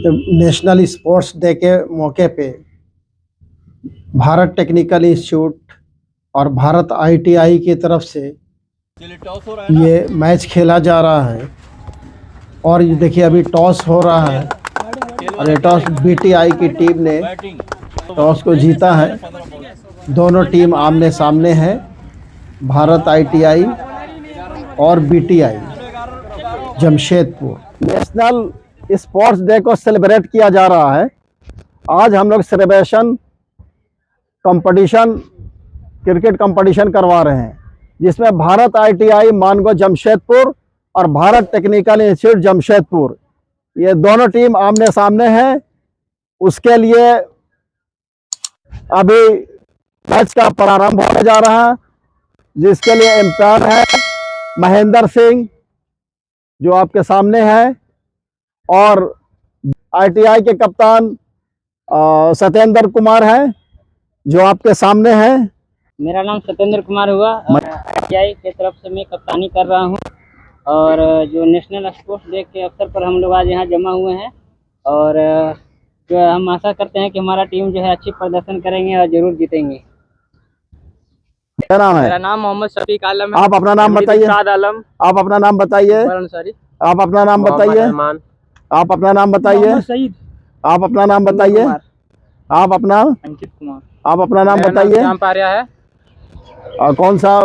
National sports day के मौके पे भारत टेक्निकल इंस्टीट्यूट और भारत आईटीआई की तरफ से ये मैच खेला जा रहा है। और ये देखिए अभी टॉस हो रहा है और ये टॉस बीटीआई की टीम ने टॉस को जीता है। दोनों टीम आमने सामने है, भारत आईटीआई और BTI Jamshedpur. National sports day को सेलिब्रेट किया जा रहा है। आज हम लोग सेलिब्रेशन कंपटीशन, क्रिकेट कंपटीशन करवा रहे हैं, जिसमें भारत आईटीआई मानगो जमशेदपुर और भारत टेक्निकल इंस्टीट्यूट जमशेदपुर, ये दोनों टीम आमने सामने हैं। उसके लिए अभी मैच का प्रारंभ होने जा रहा है, जिसके लिए एम्पायर है महेंद्र सिंह जो आपके सामने है, और आईटीआई के कप्तान सत्येंद्र कुमार हैं जो आपके सामने हैं। मेरा नाम सत्येंद्र कुमार हुआ और आईटीआई की तरफ से मैं कप्तानी कर रहा हूं। और जो नेशनल स्पोर्ट्स डे के अवसर पर हम लोग आज यहाँ जमा हुए हैं, और जो हम आशा करते हैं कि हमारा टीम जो है अच्छी प्रदर्शन करेंगे और जरूर जीतेंगे। क्या नाम है? मेरा नाम मोहम्मद शफीक आलम है। आप अपना नाम बताइए। आलम। आप अपना नाम बताइए। आप अपना नाम बताइए। आप अपना नाम बताइए। सईद। आप अपना नाम बताइए। आप अपना अंकित कुमार। आप अपना नाम बताइए। नाम पारिया है। और कौन सा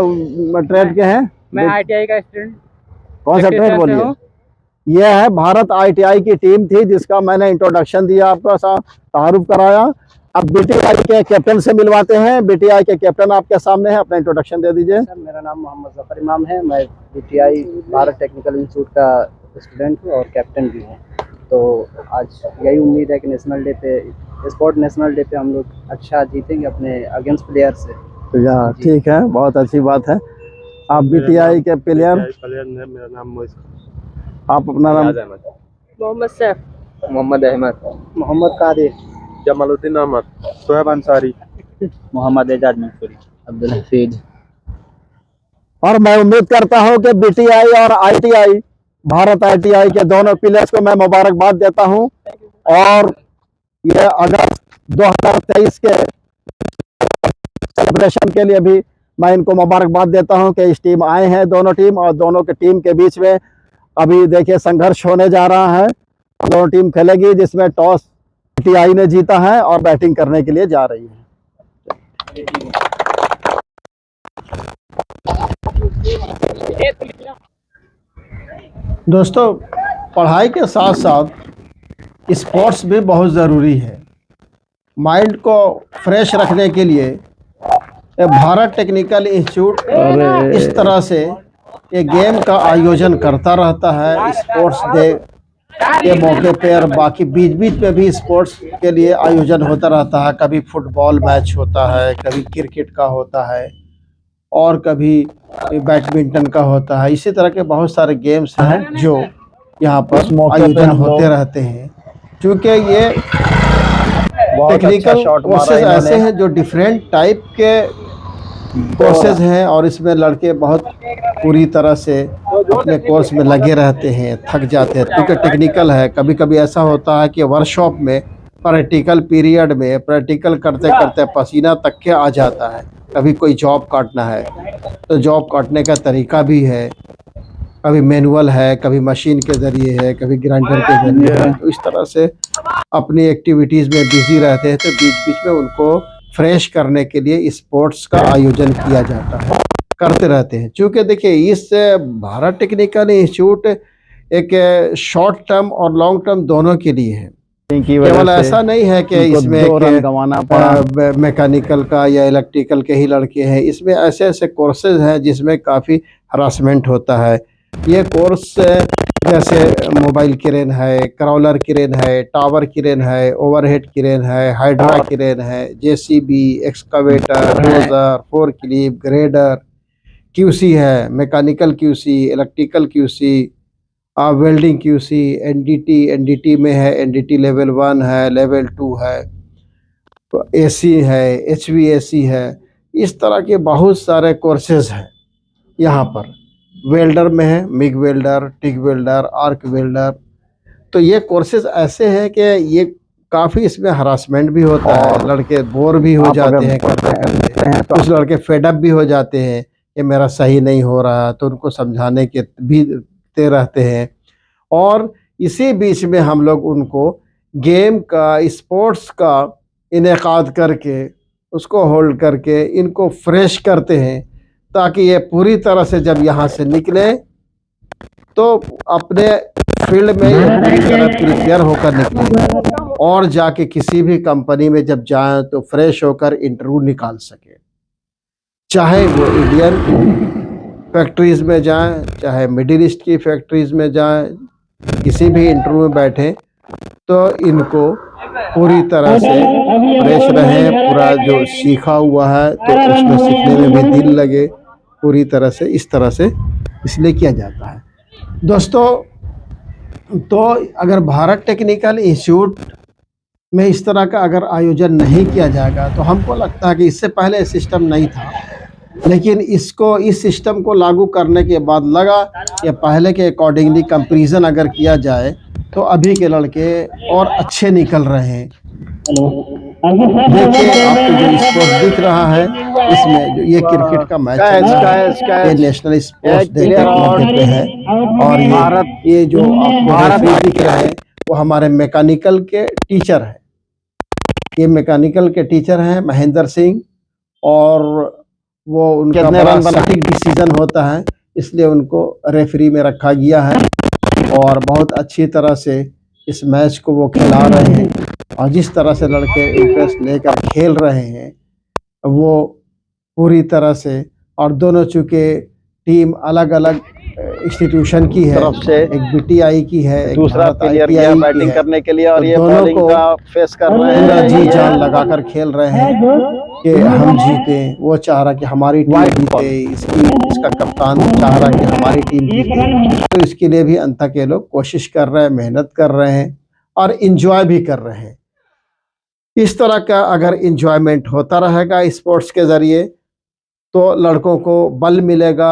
ट्रेड के हैं? मैं आईटीआई का स्टूडेंट। कौन सा ट्रेड बोलिए? यह है भारत आईटीआई की टीम थी, जिसका मैंने इंट्रोडक्शन दिया, आपका तारुफ कराया। अब बीटीआई के कैप्टन से मिलवाते हैं। बीटीआई के कैप्टन आपके सामने हैं, अपना इंट्रोडक्शन दे दीजिए। सर, मेरा नाम मोहम्मद जफर इमाम है। मैं बीटीआई भारत टेक्निकल इंस्टीट्यूट का स्टूडेंट हूँ और कैप्टन भी हूँ। तो आज यही उम्मीद है कि नेशनल डे पे, स्पोर्ट नेशनल डे पे हम लोग अच्छा जीतेंगे अपने अगेंस्ट प्लेयर से। तो ठीक है, बहुत अच्छी बात है। आप बीटीआई के प्लेयर? मेरा नाम मोइस। आप अपना नाम? मोहम्मद सैफ, मोहम्मद अहमद, मोहम्मद कादिर, जमालुद्दीन अहमद, शोएब अंसारी, मोहम्मद एजाज मंसूरी, अब्दुल हफीज। और मैं उम्मीद करता हूं कि बीटीआई और आईटीआई, भारत आईटीआई के दोनों प्लेयर्स को मैं मुबारकबाद देता हूं। और यह अगस्त 2023 के सेलिब्रेशन के लिए भी मैं इनको मुबारकबाद देता हूं कि इस टीम आए हैं, दोनों टीम, और दोनों के टीम के बीच में अभी देखिए संघर्ष होने जा रहा है। दोनों टीम खेलेगी, जिसमें टॉस बीटीआई ने जीता है और बैटिंग करने के लिए जा रही है। दोस्तों, पढ़ाई के साथ साथ स्पोर्ट्स भी बहुत ज़रूरी है। माइंड को फ्रेश रखने के लिए भारत टेक्निकल इंस्टीट्यूट इस तरह से ये गेम का आयोजन करता रहता है। स्पोर्ट्स डे के मौके पे और बाकी बीच बीच में भी स्पोर्ट्स के लिए आयोजन होता रहता है। कभी फुटबॉल मैच होता है, कभी क्रिकेट का होता है, और कभी बैडमिंटन का होता है। इसी तरह के बहुत सारे गेम्स हैं जो यहाँ पर आयोजन होते रहते हैं। क्योंकि ये टेक्निकल कोर्सेज ऐसे हैं जो डिफरेंट टाइप के कोर्सेज हैं, और इसमें लड़के बहुत पूरी तरह से अपने कोर्स में लगे रहते हैं, थक जाते हैं क्योंकि टेक्निकल है। कभी कभी ऐसा होता है कि वर्कशॉप में प्रैक्टिकल पीरियड में प्रैक्टिकल करते करते पसीना तक के आ जाता है। कभी कोई जॉब काटना है तो जॉब काटने का तरीका भी है, कभी मैनुअल है, कभी मशीन के ज़रिए है, कभी ग्राइंडर के ज़रिए है। तो इस तरह से अपनी एक्टिविटीज़ में बिजी रहते हैं, तो बीच बीच में उनको फ्रेश करने के लिए स्पोर्ट्स का आयोजन किया जाता है, करते रहते हैं। क्योंकि देखिए, इस भारत टेक्निकल इंस्टीट्यूट एक शॉर्ट टर्म और लॉन्ग टर्म दोनों के लिए है। केवल ऐसा नहीं है कि इसमें मैकेनिकल का या इलेक्ट्रिकल के ही लड़के हैं। इसमें ऐसे ऐसे कोर्सेज हैं जिसमें काफ़ी हरासमेंट होता है। ये कोर्स जैसे मोबाइल क्रेन है, क्रॉलर क्रेन है, टावर क्रेन है, ओवरहेड क्रेन है, हाइड्रा क्रेन है, JCB, excavator, dozer, forklift, grader, QC है, mechanical QC, electrical QC, welding QC, NDT में है, एनडीटी लेवल 1 है, लेवल 2 है, एसी है, एचवीएसी है। इस तरह के बहुत सारे कोर्सेज हैं यहाँ पर। वेल्डर में है, MiG welder, TIG welder, arc welder, तो ये कोर्सेज ऐसे हैं कि ये काफ़ी इसमें हरासमेंट भी होता है, लड़के बोर भी हो जाते हैं करते करते, कुछ लड़के फेडअप भी हो जाते हैं कि मेरा सही नहीं हो रहा, तो उनको समझाने के भी दे रहते हैं। और इसी बीच में हम लोग उनको गेम का, स्पोर्ट्स का इनेकाद करके, उसको होल्ड करके इनको फ्रेश करते हैं, ताकि ये पूरी तरह से जब यहाँ से निकले तो अपने फील्ड में ये पूरी तरह प्रिपेयर होकर निकले और जाके किसी भी कंपनी में जब जाएं तो फ्रेश होकर इंटरव्यू निकाल सके, चाहे वो इंडियन फैक्ट्रीज में जाएं, चाहे मिडिल ईस्ट की फैक्ट्रीज में जाएं, किसी भी इंटरव्यू में बैठे तो इनको पूरी तरह से फ्रेश रहे, पूरा जो सीखा हुआ है तो उसमें सीखने में भी दिल लगे पूरी तरह से, इस तरह से इसलिए किया जाता है। दोस्तों, तो अगर भारत टेक्निकल इंस्टीट्यूट में इस तरह का अगर आयोजन नहीं किया जाएगा तो हमको लगता है कि इससे पहले सिस्टम नहीं था, लेकिन इस सिस्टम को लागू करने के बाद लगा कि पहले के अकॉर्डिंगली कंपैरिजन अगर किया जाए तो अभी के लड़के और अच्छे निकल रहे हैं। देखिए आपको जो स्पोर्ट्स दिख रहा है, इसमें जो ये क्रिकेट का मैच चल रहा है, ये नेशनल स्पोर्ट्स डे के मौके पे है। और ये जो आपको रेफरी दिख रहे हैं वो हमारे मैकेनिकल के टीचर हैं। ये मैकेनिकल के टीचर हैं महेंद्र सिंह, और वो उनका बड़ा सटीक डिसीजन होता है, इसलिए उनको रेफरी में रखा गया है और बहुत अच्छी तरह से इस मैच को वो खिला रहे हैं। और जिस तरह से लड़के इंटरेस्ट लेकर खेल रहे हैं वो पूरी तरह से, और दोनों चूँकि टीम अलग अलग इंस्टीट्यूशन की है, तरफ से एक बीटीआई की है, एक दूसरा भारत प्लेयर ITI गया की बैटिंग है। करने के लिए और तो ये दोनों बॉलिंग को का फेस कर रहे पूरा हैं। जी जान लगाकर खेल रहे हैं कि हम जीते। वो चाह रहा कि हमारी टीम जीते, इसका कप्तान चाह रहा कि हमारी टीम जीते। तो इसके लिए भी अंत तक ये लोग कोशिश कर रहे हैं, मेहनत कर रहे हैं और इंजॉय भी कर रहे हैं। इस तरह का अगर इंजॉयमेंट होता रहेगा स्पोर्ट्स के ज़रिए तो लड़कों को बल मिलेगा,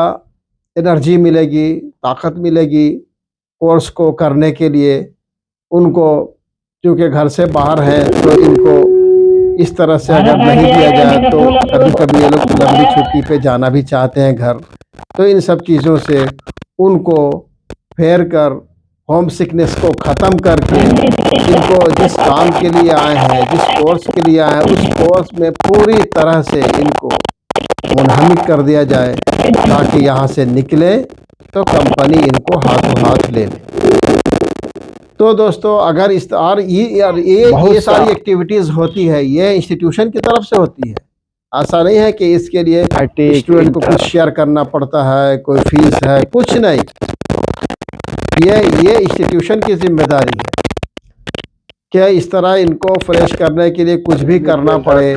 एनर्जी मिलेगी, ताकत मिलेगी कोर्स को करने के लिए। उनको क्योंकि घर से बाहर है तो इनको इस तरह से अगर नहीं दिया जाए तो कभी कभी ये लोग लंबी छुट्टी पे जाना भी चाहते हैं घर। तो इन सब चीज़ों से उनको फेर कर होम सिकनेस को ख़त्म करके इनको जिस काम के लिए आए हैं, जिस कोर्स के लिए आए हैं, उस कोर्स में पूरी तरह से इनको मुनहमिक कर दिया जाए ताकि यहाँ से निकले तो कंपनी इनको हाथों हाथ ले ले। तो दोस्तों, अगर इस और ये सारी एक्टिविटीज़ होती है, ये इंस्टीट्यूशन की तरफ से होती है। ऐसा नहीं है कि इसके लिए स्टूडेंट को कुछ शेयर करना पड़ता है, कोई फीस है, कुछ नहीं। ये इंस्टीट्यूशन की जिम्मेदारी है क्या इस तरह इनको फ्रेश करने के लिए कुछ भी करना पड़े,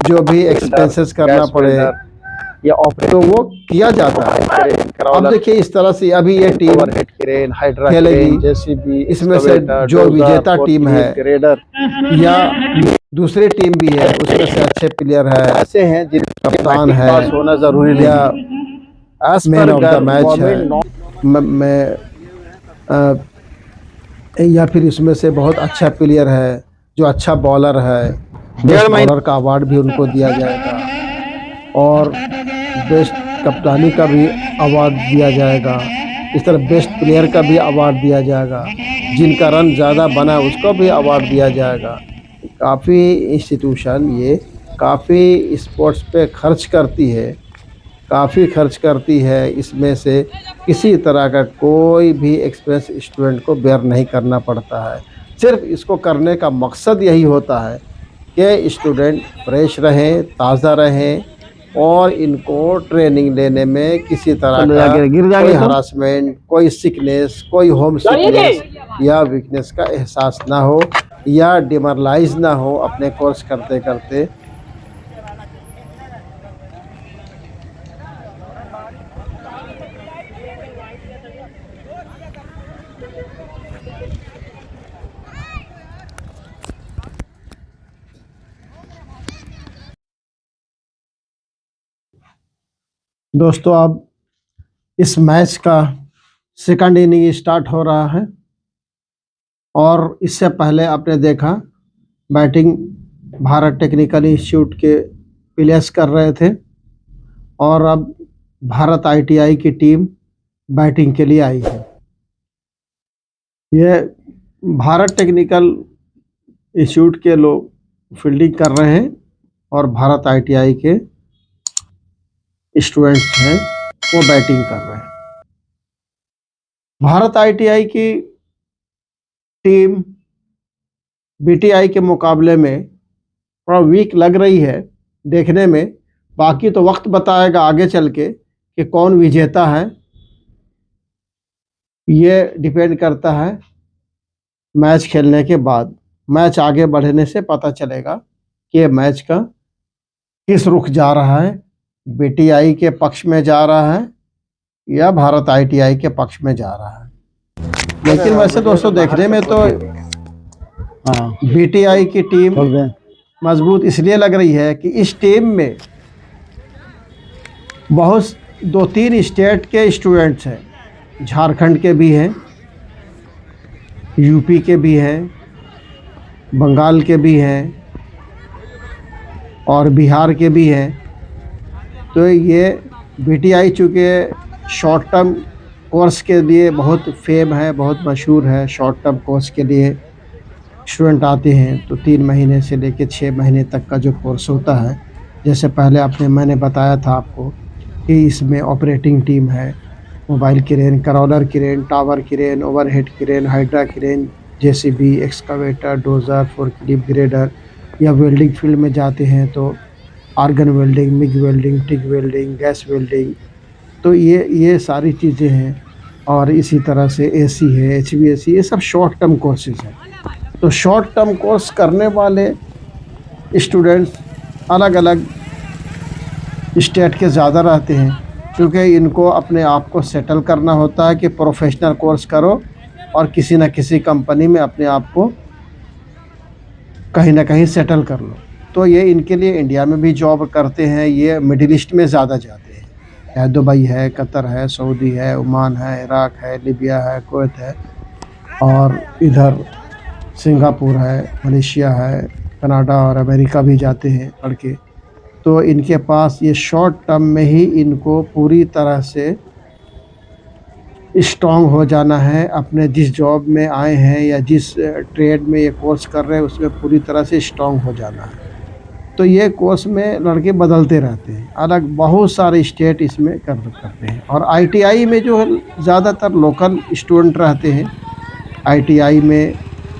जो भी एक्सपेंसेस करना पड़े, तो वो किया जाता है। अब देखिए इस तरह से अभी ये टीम खेलेगी, इसमें से जो विजेता टीम है या दूसरी टीम भी है उसमें से अच्छे प्लेयर है, ऐसे हैं जिनका कप्तान है, होना जरूरी या मैन ऑफ द मैच है, या फिर इसमें से बहुत अच्छा प्लेयर है जो अच्छा बॉलर है, बेस्ट बॉलर का अवार्ड भी उनको दिया जाएगा और बेस्ट कप्तानी का भी अवार्ड दिया जाएगा। इस तरह बेस्ट प्लेयर का भी अवार्ड दिया जाएगा, जिनका रन ज़्यादा बना उसको भी अवार्ड दिया जाएगा। काफ़ी इंस्टीट्यूशन ये काफ़ी स्पोर्ट्स पे खर्च करती है, काफ़ी खर्च करती है। इसमें से किसी तरह का कोई भी एक्सपेंस स्टूडेंट को बेयर नहीं करना पड़ता है। सिर्फ इसको करने का मकसद यही होता है कि स्टूडेंट फ्रेश रहें, ताज़ा रहें और इनको ट्रेनिंग लेने में किसी तरह का कोई हरासमेंट, कोई सिकनेस, कोई होम सिकनेस या वीकनेस का एहसास ना हो या डिमोरलाइज ना हो अपने कोर्स करते करते। दोस्तों, अब इस मैच का सेकंड इनिंग स्टार्ट हो रहा है और इससे पहले आपने देखा बैटिंग भारत टेक्निकल इंस्टीट्यूट के प्लेयर्स कर रहे थे और अब भारत आईटीआई की टीम बैटिंग के लिए आई है। ये भारत टेक्निकल इंस्टीट्यूट के लोग फील्डिंग कर रहे हैं और भारत आईटीआई के स्टूडेंट्स हैं वो बैटिंग कर रहे हैं। भारत आईटीआई की टीम बीटीआई के मुकाबले में थोड़ा वीक लग रही है देखने में, बाकी तो वक्त बताएगा आगे चल के कि कौन विजेता है। ये डिपेंड करता है मैच खेलने के बाद, मैच आगे बढ़ने से पता चलेगा कि मैच का किस रुख जा रहा है, बीटीआई के पक्ष में जा रहा है या भारत आईटीआई के पक्ष में जा रहा है। लेकिन वैसे दोस्तों देखने में तो बीटीआई की टीम मजबूत इसलिए लग रही है कि इस टीम में बहुत 2-3 स्टेट के स्टूडेंट्स हैं, झारखंड के भी हैं, यूपी के भी हैं, बंगाल के भी हैं और बिहार के भी हैं। तो ये बीटीआई चूँकि शॉर्ट टर्म कोर्स के लिए बहुत फेम है, बहुत मशहूर है, शॉर्ट टर्म कोर्स के लिए स्टूडेंट आते हैं तो 3 महीने से लेकर 6 महीने तक का जो कोर्स होता है, जैसे पहले मैंने बताया था आपको कि इसमें ऑपरेटिंग टीम है, mobile crane, crawler crane, tower crane, overhead crane, hydra crane, JCB, excavator, dozer, forklift, grader, या वेल्डिंग फील्ड में जाते हैं तो argon welding, MIG welding, TIG welding, gas welding, तो ये सारी चीज़ें हैं। और इसी तरह से एसी है, एचवीएसी, ये सब शॉर्ट टर्म कोर्सेज हैं। तो शॉर्ट टर्म कोर्स करने वाले स्टूडेंट्स अलग अलग स्टेट के ज़्यादा रहते हैं, क्योंकि इनको अपने आप को सेटल करना होता है कि प्रोफेशनल कोर्स करो और किसी न किसी कंपनी में अपने आप को कहीं ना कहीं सेटल कर लो। तो ये इनके लिए इंडिया में भी जॉब करते हैं, ये मिडिल ईस्ट में ज़्यादा जाते हैं, चाहे दुबई है, कतर है, सऊदी है, ओमान है, इराक है, लीबिया है, कुवैत है और इधर सिंगापुर है, मलेशिया है, कनाडा और अमेरिका भी जाते हैं लड़के। तो इनके पास ये शॉर्ट टर्म में ही इनको पूरी तरह से स्ट्रॉन्ग हो जाना है, अपने जिस जॉब में आए हैं या जिस ट्रेड में ये कोर्स कर रहे हैं उसमें पूरी तरह से स्ट्रॉन्ग हो जाना है। तो ये कोर्स में लड़के बदलते रहते हैं, अलग बहुत सारे स्टेट इसमें करते हैं। और आईटीआई में जो ज़्यादातर लोकल स्टूडेंट रहते हैं, आईटीआई में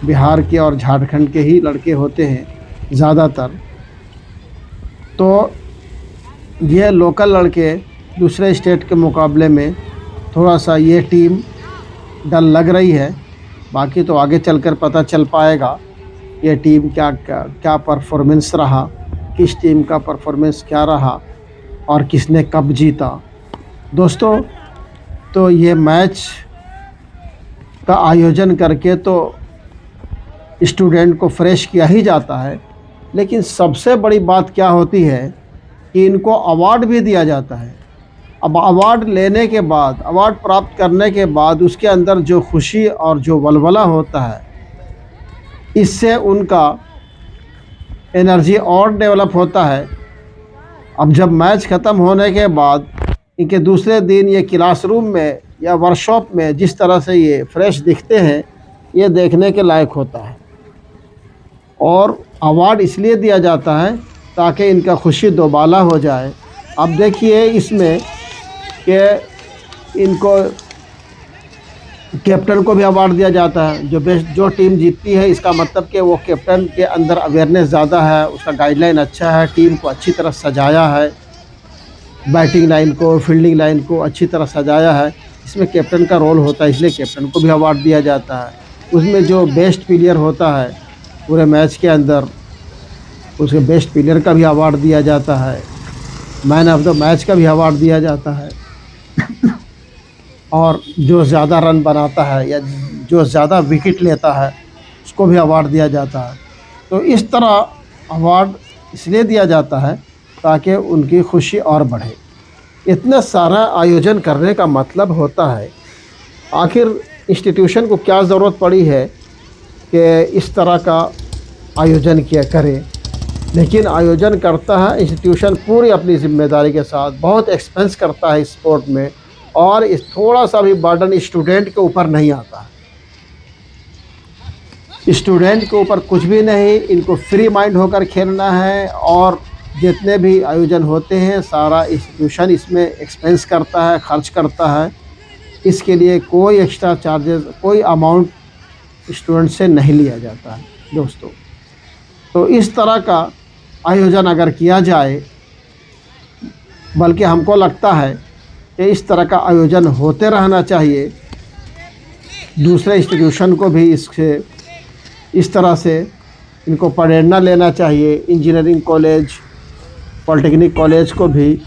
बिहार के और झारखंड के ही लड़के होते हैं ज़्यादातर। तो ये लोकल लड़के दूसरे स्टेट के मुकाबले में थोड़ा सा ये टीम डल लग रही है, बाकी तो आगे चलकर पता चल पाएगा ये टीम क्या परफॉर्मेंस रहा, किस टीम का परफॉर्मेंस क्या रहा और किसने कब जीता। दोस्तों तो ये मैच का आयोजन करके तो स्टूडेंट को फ्रेश किया ही जाता है, लेकिन सबसे बड़ी बात क्या होती है कि इनको अवार्ड भी दिया जाता है। अब अवार्ड लेने के बाद, अवार्ड प्राप्त करने के बाद उसके अंदर जो खुशी और जो वलवला होता है, इससे उनका एनर्जी और डेवलप होता है। अब जब मैच ख़त्म होने के बाद इनके दूसरे दिन ये क्लासरूम में या वर्कशॉप में जिस तरह से ये फ्रेश दिखते हैं, ये देखने के लायक होता है। और अवार्ड इसलिए दिया जाता है ताकि इनका खुशी दोबाला हो जाए। अब देखिए इसमें कि इनको कैप्टन को भी अवार्ड दिया जाता है, जो टीम जीतती है, इसका मतलब कि वो कैप्टन के अंदर अवेयरनेस ज़्यादा है, उसका गाइडलाइन अच्छा है, टीम को अच्छी तरह सजाया है, बैटिंग लाइन को, फील्डिंग लाइन को अच्छी तरह सजाया है। इसमें कैप्टन का रोल होता है, इसलिए कैप्टन को भी अवार्ड दिया जाता है। उसमें जो बेस्ट प्लेयर होता है पूरे मैच के अंदर, उसके बेस्ट प्लेयर का भी अवार्ड दिया जाता है, मैन ऑफ द मैच का भी अवार्ड दिया जाता है और जो ज़्यादा रन बनाता है या जो ज़्यादा विकेट लेता है उसको भी अवार्ड दिया जाता है। तो इस तरह अवार्ड इसलिए दिया जाता है ताकि उनकी खुशी और बढ़े। इतना सारा आयोजन करने का मतलब होता है, आखिर इंस्टीट्यूशन को क्या ज़रूरत पड़ी है कि इस तरह का आयोजन किया करे, लेकिन आयोजन करता है इंस्टीट्यूशन पूरी अपनी ज़िम्मेदारी के साथ, बहुत एक्सपेंस करता है स्पोर्ट में, और इस थोड़ा सा भी बर्डन स्टूडेंट के ऊपर नहीं आता है। स्टूडेंट के ऊपर कुछ भी नहीं, इनको फ्री माइंड होकर खेलना है, और जितने भी आयोजन होते हैं सारा इंस्टीट्यूशन इसमें एक्सपेंस करता है, खर्च करता है। इसके लिए कोई एक्स्ट्रा चार्जेस, कोई अमाउंट स्टूडेंट से नहीं लिया जाता है दोस्तों। तो इस तरह का आयोजन अगर किया जाए, बल्कि हमको लगता है कि इस तरह का आयोजन होते रहना चाहिए। दूसरे इंस्टीट्यूशन को भी इससे इस तरह से इनको प्रेरणा लेना चाहिए। इंजीनियरिंग कॉलेज, पॉलिटेक्निक कॉलेज को भी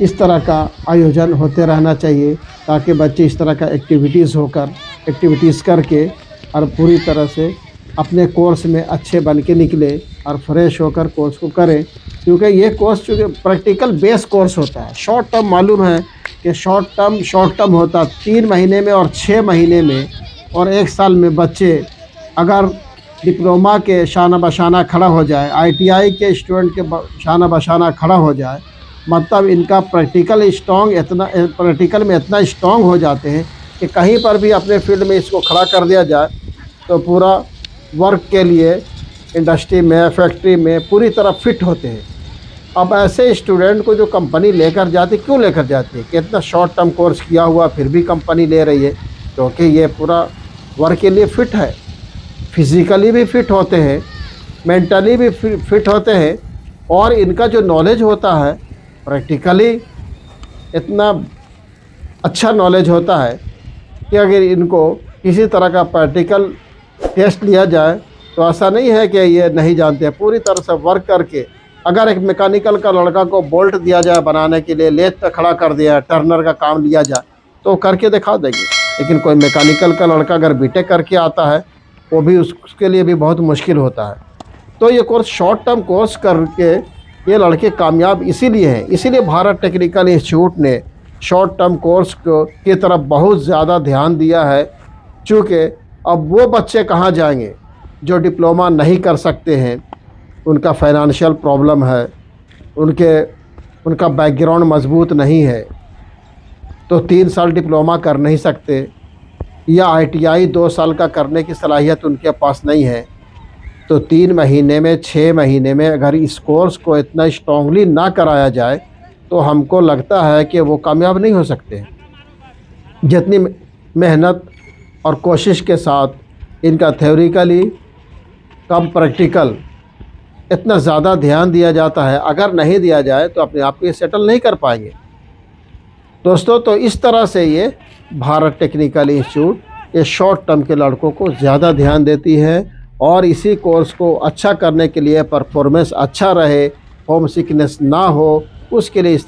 इस तरह का आयोजन होते रहना चाहिए, ताकि बच्चे इस तरह का एक्टिविटीज़ करके और पूरी तरह से अपने कोर्स में अच्छे बन के निकले और फ्रेश होकर कोर्स को करें। क्योंकि ये कोर्स चूँकि प्रैक्टिकल बेस कोर्स होता है, शॉर्ट टर्म मालूम है कि शॉर्ट टर्म होता 3 महीने में और 6 महीने में और 1 साल में बच्चे अगर डिप्लोमा के शाना बशाना खड़ा हो जाए, ITI के स्टूडेंट के शाना बशाना खड़ा हो जाए, मतलब इनका प्रैक्टिकल में इतना स्ट्रॉन्ग हो जाते हैं कि कहीं पर भी अपने फील्ड में इसको खड़ा कर दिया जाए तो पूरा वर्क के लिए इंडस्ट्री में, फैक्ट्री में पूरी तरह फिट होते हैं। अब ऐसे स्टूडेंट को जो कंपनी लेकर जाती, क्यों लेकर जाती है कि इतना शॉर्ट टर्म कोर्स किया हुआ फिर भी कंपनी ले रही है, क्योंकि ये पूरा वर्क के लिए फ़िट है, फिज़िकली भी फ़िट होते हैं, मेंटली भी फिट होते हैं, और इनका जो नॉलेज होता है प्रैक्टिकली इतना अच्छा नॉलेज होता है कि अगर इनको किसी तरह का प्रैक्टिकल टेस्ट लिया जाए तो ऐसा नहीं है कि ये नहीं जानते हैं। पूरी तरह से वर्क करके, अगर एक मैकेनिकल का लड़का को बोल्ट दिया जाए बनाने के लिए, लेथ पे खड़ा कर दिया, टर्नर का काम लिया जाए तो करके दिखा देंगे। लेकिन कोई मैकेनिकल का लड़का अगर बीटेक करके आता है, वो भी उसके लिए भी बहुत मुश्किल होता है। तो ये कोर्स शॉर्ट टर्म कोर्स करके ये लड़के कामयाब इसीलिए हैं। इसीलिए भारत टेक्निकल इंस्टीट्यूट ने शॉर्ट टर्म कोर्स की तरफ बहुत ज़्यादा ध्यान दिया है। चूँकि अब वो बच्चे कहाँ जाएंगे जो नहीं कर सकते हैं, उनका फाइनेंशियल प्रॉब्लम है, उनका बैकग्राउंड मजबूत नहीं है, तो 3 साल डिप्लोमा कर नहीं सकते, या ITI 2 साल का करने की सलाहियत उनके पास नहीं है, तो 3 महीने में, 6 महीने में अगर इस कोर्स को इतना स्ट्रांगली ना कराया जाए तो हमको लगता है कि वो कामयाब नहीं हो सकते। जितनी मेहनत और कोशिश के साथ इनका थ्योरिकली कम प्रैक्टिकल इतना ज़्यादा ध्यान दिया जाता है, अगर नहीं दिया जाए तो अपने आप को ये सेटल नहीं कर पाएंगे दोस्तों। तो इस तरह से ये भारत टेक्निकल इंस्टीट्यूट ये शॉर्ट टर्म के लड़कों को ज़्यादा ध्यान देती है, और इसी कोर्स को अच्छा करने के लिए, परफॉर्मेंस अच्छा रहे, होम सिकनेस ना हो, उसके लिए इस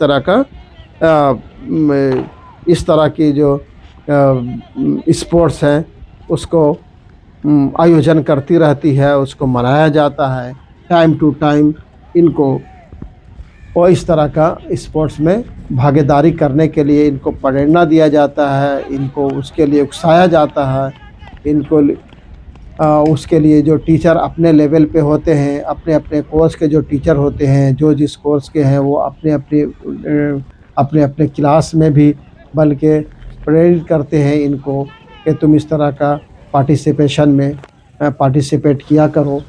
तरह की जो स्पोर्ट्स हैं उसको आयोजन करती रहती है, उसको मनाया जाता है टाइम टू टाइम इनको, और इस तरह का स्पोर्ट्स में भागीदारी करने के लिए इनको प्रेरणा दिया जाता है, इनको उसके लिए उकसाया जाता है, इनको उसके लिए जो टीचर अपने लेवल पे होते हैं, अपने अपने कोर्स के जो टीचर होते हैं, जो जिस कोर्स के हैं, वो अपने अपने क्लास में भी बल्कि प्रेरित करते हैं इनको कि तुम इस तरह का पार्टिसिपेशन में पार्टिसिपेट किया करो,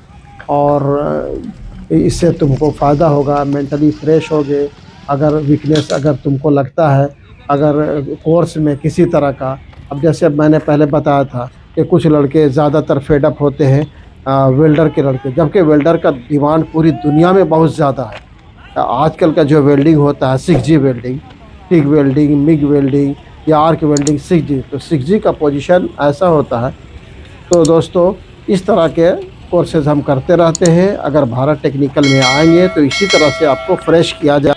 और इससे तुमको फ़ायदा होगा, मेंटली फ्रेश होगे। अगर वीकनेस अगर तुमको लगता है अगर कोर्स में किसी तरह का, अब जैसे मैंने पहले बताया था कि कुछ लड़के ज़्यादातर फेडअप होते हैं वेल्डर के लड़के, जबकि वेल्डर का डिमांड पूरी दुनिया में बहुत ज़्यादा है। आजकल का जो वेल्डिंग होता है 6G welding, TIG welding, MIG welding या आर्क वेल्डिंग 6G, तो 6G का पोजीशन ऐसा होता है। तो दोस्तों इस तरह के कोर्सेज़ हम करते रहते हैं। अगर भारत टेक्निकल में आएंगे तो इसी तरह से आपको फ्रेश किया जाए।